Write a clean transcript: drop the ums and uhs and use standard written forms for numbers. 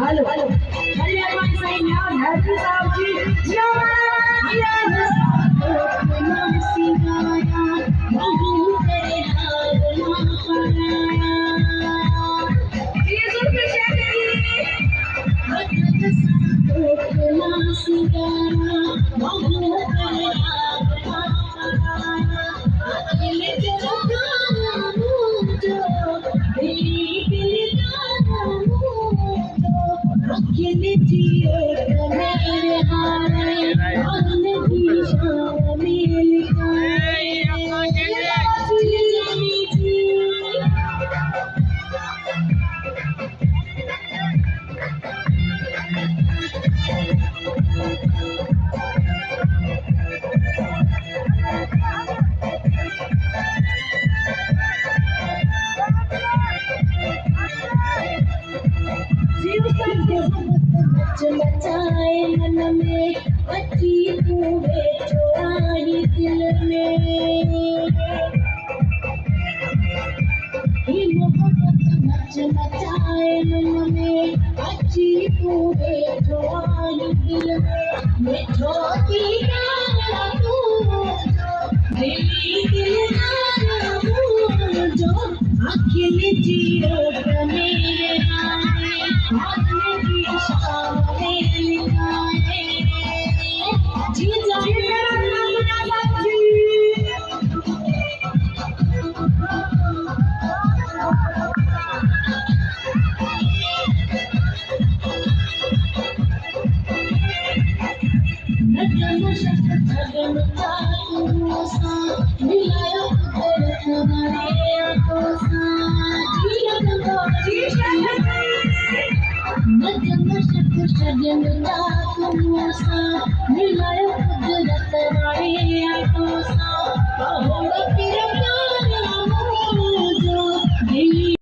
Hello, hello. Everyone saying now, happy Saudi. मन में अच्छी तूने जो आई दिल में ये मोहब्बत मच मचाए मन में अच्छी तूने जो आई दिल में मैं छोटी ना तू मेरी दिल ना जो अखिल जियो मेरे हाथ में भी शाम मिलाया कुदरत वाले आंखों सा